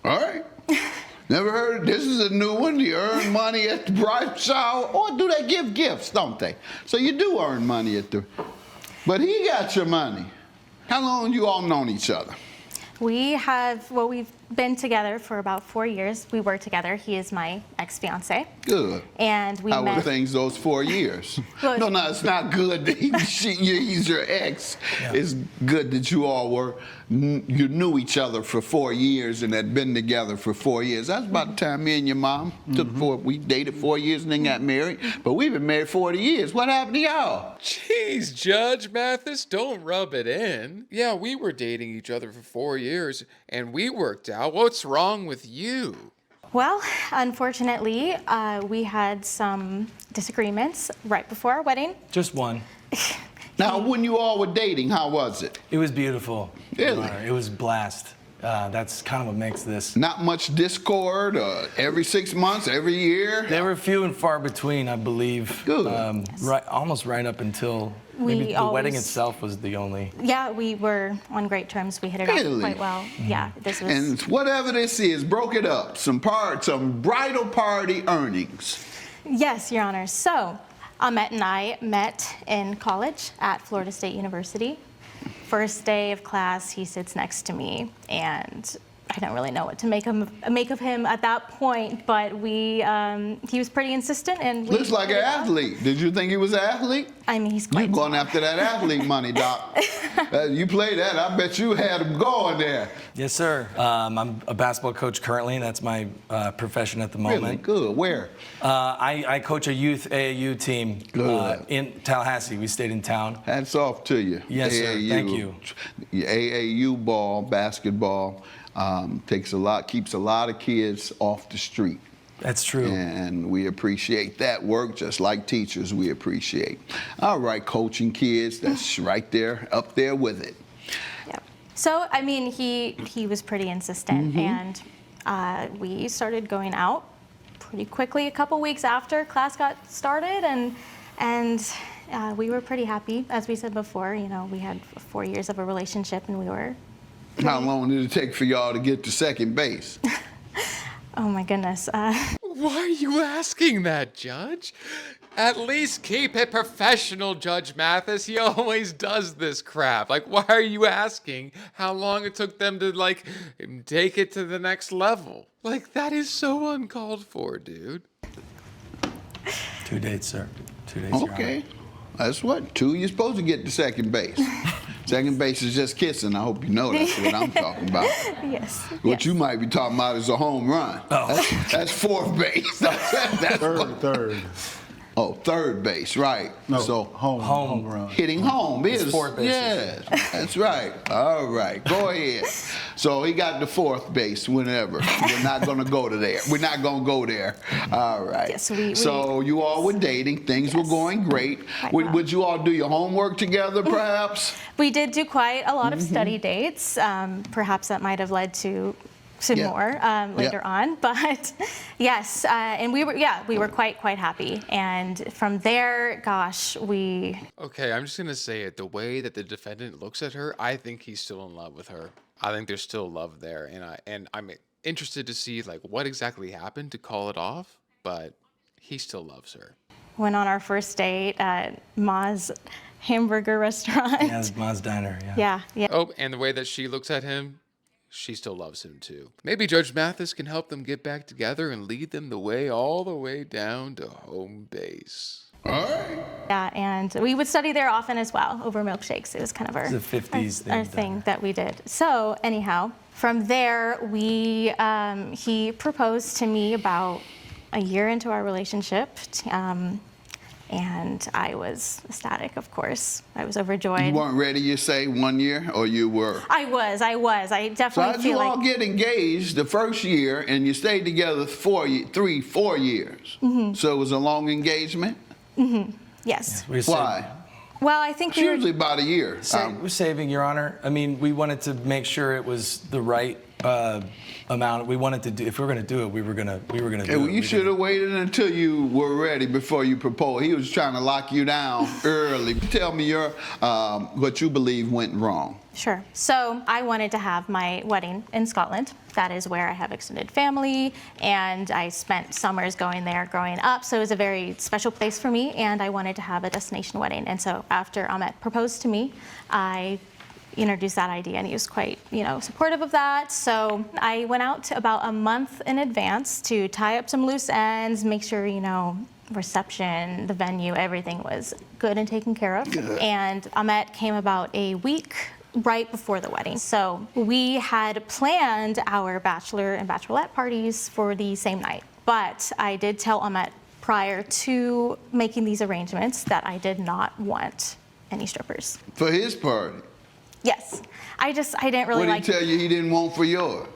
All right. Never heard of this. Is a new one. You earn money at the bridal shower, or do they give gifts, don't they? So you do earn money at the... But he got your money. How long you all known each other? We've been together for about 4 years. We were together. He is my ex-fiance. Good. And we How met. were things those 4 years? Good. No, it's not good that he's your ex. Yeah. It's good that you all you knew each other for 4 years and had been together for 4 years. That's about the time me and your mom we dated 4 years and then got married. But we've been married 40 years. What happened to y'all? Jeez, Judge Mathis, don't rub it in. Yeah, we were dating each other for 4 years and we worked out. What's wrong with you? Well, unfortunately, we had some disagreements right before our wedding. Just one. Now, when you all were dating, how was it? It was beautiful. Really? It was blast. That's kind of what makes this. Not much discord every 6 months, every year? They were few and far between, I believe. Good. Almost right up until maybe the wedding itself was the only. Yeah, we were on great terms. We hit it off quite well. Yeah, this was. And whatever this is, broke it up. Some bridal party earnings. Yes, Your Honor. So, Ahmet and I met in college at Florida State University. First day of class, he sits next to me, and I don't really know what to make of him at that point, but he was pretty insistent, and looks like an athlete. Did you think he was an athlete? I mean, he's quite You going after that athlete money, Doc. You play that, I bet you had him going there. Yes, sir. I'm a basketball coach currently. That's my profession at the moment. Really? Good. Where? I coach a youth AAU team in Tallahassee. We stayed in town. Hats off to you. Yes, sir. Thank you. AAU ball, basketball, keeps a lot of kids off the street. That's true. And we appreciate that work, just like teachers we appreciate. All right, coaching kids, that's right there, up there with it. Yeah. So, I mean, he was pretty insistent, and we started going out pretty quickly a couple weeks after class got started, and we were pretty happy. As we said before, you know, we had 4 years of a relationship, and we were... How long did it take for y'all to get to second base? Oh my goodness. Why are you asking that, Judge? At least keep it professional, Judge Mathis. He always does this crap. Like, why are you asking how long it took them to, like, take it to the next level? Like, that is so uncalled for, dude. 2 dates, sir. 2 dates. Okay. That's what? 2, you're supposed to get to second base. Second base is just kissing. I hope you know that's what I'm talking about. Yes. What you might be talking about is a home run. Oh. That's fourth base. That's Third. Oh, third base, right. No, so home run. Hitting home is fourth base. Yes, that's right. All right, go ahead. So he got the fourth base whenever. We're not going to go to there. We're not going to go there. All right. Yes, so you all were dating. Things were going great. Would you all do your homework together, perhaps? We did do quite a lot of study dates. Perhaps that might have led to more later on, but yes, and we were quite happy, and from there, gosh, Okay, I'm just gonna say it. The way that the defendant looks at her, I think he's still in love with her. I think there's still love there, and I'm interested to see like what exactly happened to call it off, but he still loves her. went on our first date at Ma's hamburger restaurant. Yeah, it's Ma's Diner, yeah. Yeah. Oh, and the way that she looks at him, she still loves him too. Maybe Judge Mathis can help them get back together and lead them the way all the way down to home base. All right. Yeah, and we would study there often as well over milkshakes. It was kind of our, It's a 50s our thing that we did. So anyhow, from there, he proposed to me about a year into our relationship. And I was ecstatic, of course. I was overjoyed. You weren't ready, you say, 1 year, or you were? I was. I definitely So how'd feel you like... all get engaged the first year, and you stayed together 4 years? Mm-hmm. So it was a long engagement? Mm-hmm. Yes. Why? Well, I think It's usually about a year. We're saving, Your Honor. I mean, we wanted to make sure it was the right amount. We wanted to do. If we were going to do it, we were going to do Well, it. you should have waited until you were ready before you proposed. He was trying to lock you down early. Tell me your what you believe went wrong. Sure. So I wanted to have my wedding in Scotland. That is where I have extended family, and I spent summers going there growing up. So it was a very special place for me, and I wanted to have a destination wedding. And so after Ahmet proposed to me, I introduced that idea, and he was quite, supportive of that. So I went out about a month in advance to tie up some loose ends, make sure, reception, the venue, everything was good and taken care of. Good. And Ahmet came about a week right before the wedding. So we had planned our bachelor and bachelorette parties for the same night. But I did tell Ahmet prior to making these arrangements that I did not want any strippers. For his party. Yes. I didn't really What did he tell you he didn't want for yours?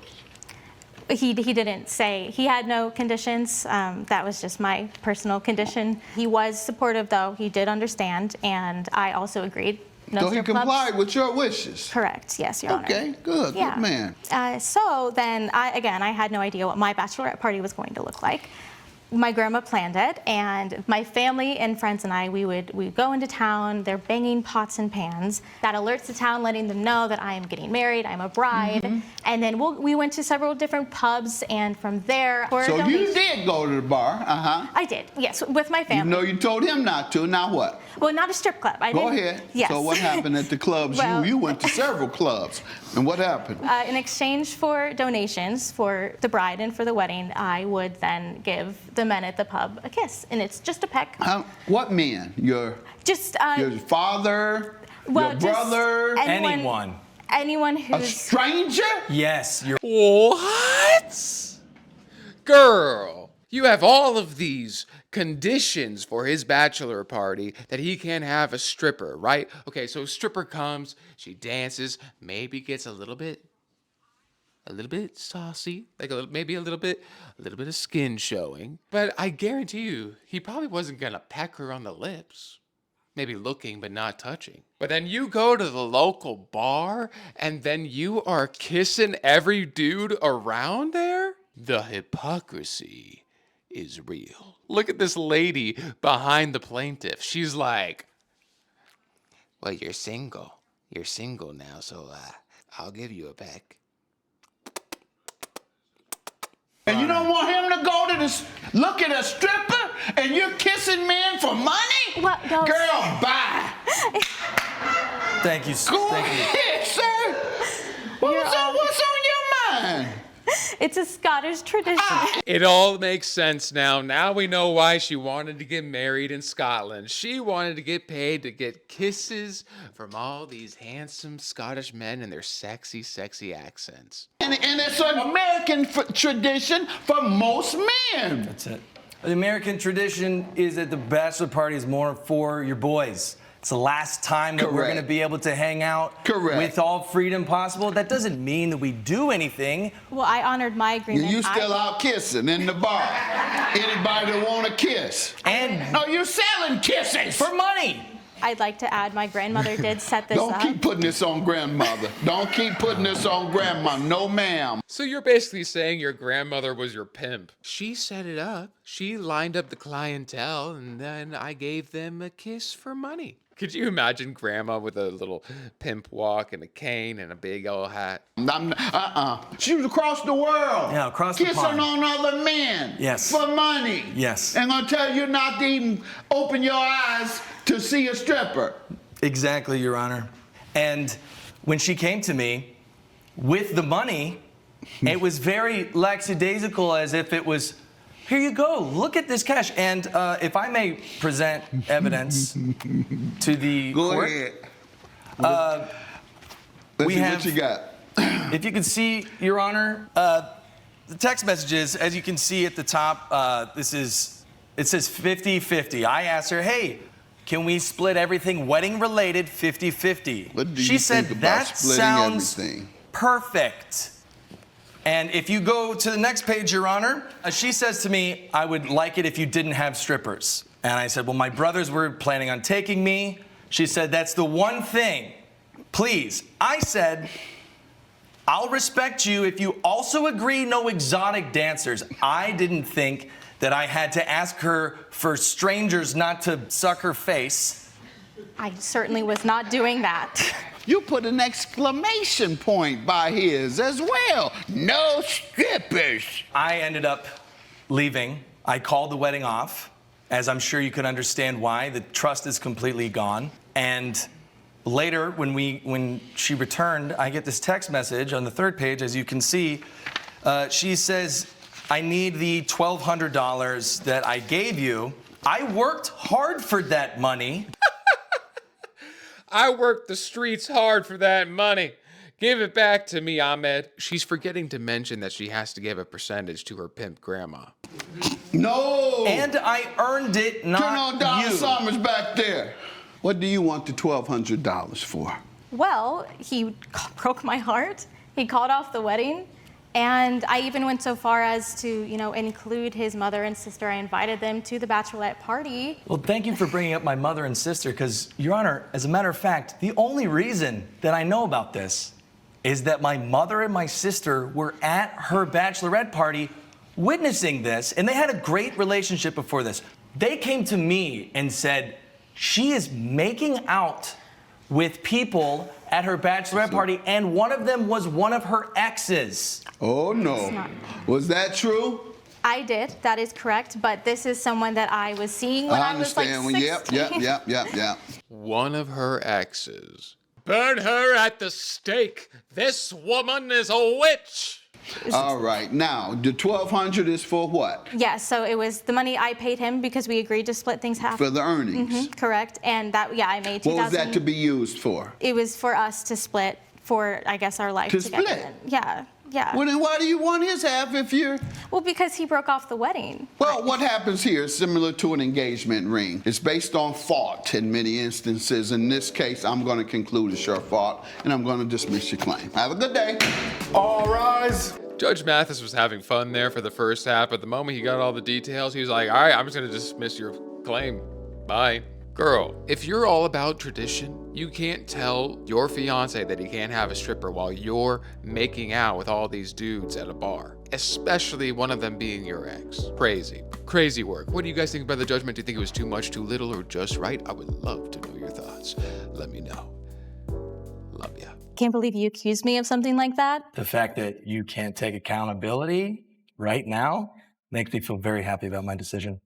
He didn't say. He had no conditions. That was just my personal condition. He was supportive, though. He did understand, and I also agreed. No So he strip clubs. complied with your wishes. Correct. Yes, Your Honor. Okay, good. Yeah. Good man. So then, I had no idea what my bachelorette party was going to look like. My grandma planned it, and my family and friends and I, we'd go into town. They're banging pots and pans. That alerts the town, letting them know that I am getting married, I'm a bride. Mm-hmm. And then we went to several different pubs, and from there... So you did go to the bar, I did, yes, with my You family. know you told him not to, now what? Well, not a strip club. I Go didn't. ahead. Yes. So what happened at the clubs? Well- You went to several clubs, and what happened? In exchange for donations for the bride and for the wedding, I would then give the men at the pub a kiss, and it's just a peck. What men? Your father? Well, your just brother? anyone A who's stranger? Yes, you're. What? Girl, you have all of these conditions for his bachelor party that he can't have a stripper, right? Okay, so a stripper comes, she dances, maybe gets a little bit saucy, like maybe a little bit of skin showing. But I guarantee you, he probably wasn't gonna peck her on the lips. Maybe looking, but not touching. But then you go to the local bar, and then you are kissing every dude around there? The hypocrisy is real. Look at this lady behind the plaintiff. She's like, well, you're single. You're single now, so I'll give you a peck. And you don't want him to go to look at a stripper and you're kissing men for money? What? No. Girl, bye. Thank you. Go Thank you. ahead, sir. What's on your mind? It's a Scottish tradition. It all makes sense now. Now we know why she wanted to get married in Scotland. She wanted to get paid to get kisses from all these handsome Scottish men and their sexy, sexy accents. And it's an American tradition for most men. That's it. The American tradition is that the bachelor party is more for your boys. It's the last time that we're Correct. going to be able to hang out Correct. with all freedom possible. That doesn't mean that we do anything. Well, I honored my agreement. You still out kissing in the bar. Anybody that want to kiss? And No, you're selling kisses. for money. I'd like to add my grandmother did set this Don't up. keep putting this on grandmother. Don't keep putting this on grandma. No, ma'am. So you're basically saying your grandmother was your pimp. She set it up. She lined up the clientele, and then I gave them a kiss for money. Could you imagine grandma with a little pimp walk and a cane and a big old hat? She was across the world. Yeah, across the kissing pond. on other men. Yes. For money. Yes. And gonna tell you not to even open your eyes to see a stripper. Exactly, Your Honor. And when she came to me with the money, it was very lackadaisical, as if it was, here you go, look at this cash. And if I may present evidence to the Go court. ahead. Let's we see have- what you got. If you can see, Your Honor, the text messages, as you can see at the top, it says 50-50. I asked her, hey, can we split everything wedding related 50-50? What do She you said, think about that splitting sounds everything? perfect. And if you go to the next page, Your Honor, she says to me, I would like it if you didn't have strippers. And I said, well, my brothers were planning on taking me. She said, that's the one thing. Please. I said, I'll respect you if you also agree no exotic dancers. I didn't think that I had to ask her for strangers not to suck her face. I certainly was not doing that. You put an exclamation point by his as well. No strippers. I ended up leaving. I called the wedding off, as I'm sure you can understand why. The trust is completely gone. And later, when she returned, I get this text message on the third page, as you can see. She says, I need the $1,200 that I gave you. I worked hard for that money. I worked the streets hard for that money. Give it back to me, Ahmed. She's forgetting to mention that she has to give a percentage to her pimp grandma. No. And I earned it, not Turn on Donna you. Summers back there. What do you want the $1,200 for? Well, he broke my heart. He called off the wedding. And I even went so far as to, include his mother and sister. I invited them to the bachelorette party. Well, thank you for bringing up my mother and sister, because, Your Honor, as a matter of fact, the only reason that I know about this is that my mother and my sister were at her bachelorette party witnessing this, and they had a great relationship before this. They came to me and said, she is making out with people at her bachelorette party, and one of them was one of her exes. Oh, no. Was that true? I did. That is correct. But this is someone that I was seeing when I was like 16. Yep. One of her exes. Burn her at the stake. This woman is a witch. All right. Now, the $1,200 is for what? Yeah, so it was the money I paid him because we agreed to split things half. For the earnings. Correct. And that, I made $2,000. What was that to be used for? It was for us to split for, I guess, our life To together. split? Yeah. Well, then why do you want his half if you're... Well, because he broke off the wedding. Well, what happens here is similar to an engagement ring. It's based on fault in many instances. In this case, I'm going to conclude it's your fault, and I'm going to dismiss your claim. Have a good day. All rise. Judge Mathis was having fun there for the first half, but the moment he got all the details, he was like, all right, I'm just going to dismiss your claim. Bye. Girl, if you're all about tradition, you can't tell your fiance that he can't have a stripper while you're making out with all these dudes at a bar, especially one of them being your ex. Crazy work. What do you guys think about the judgment? Do you think it was too much, too little, or just right? I would love to know your thoughts. Let me know. Love ya. Can't believe you accused me of something like that. The fact that you can't take accountability right now makes me feel very happy about my decision.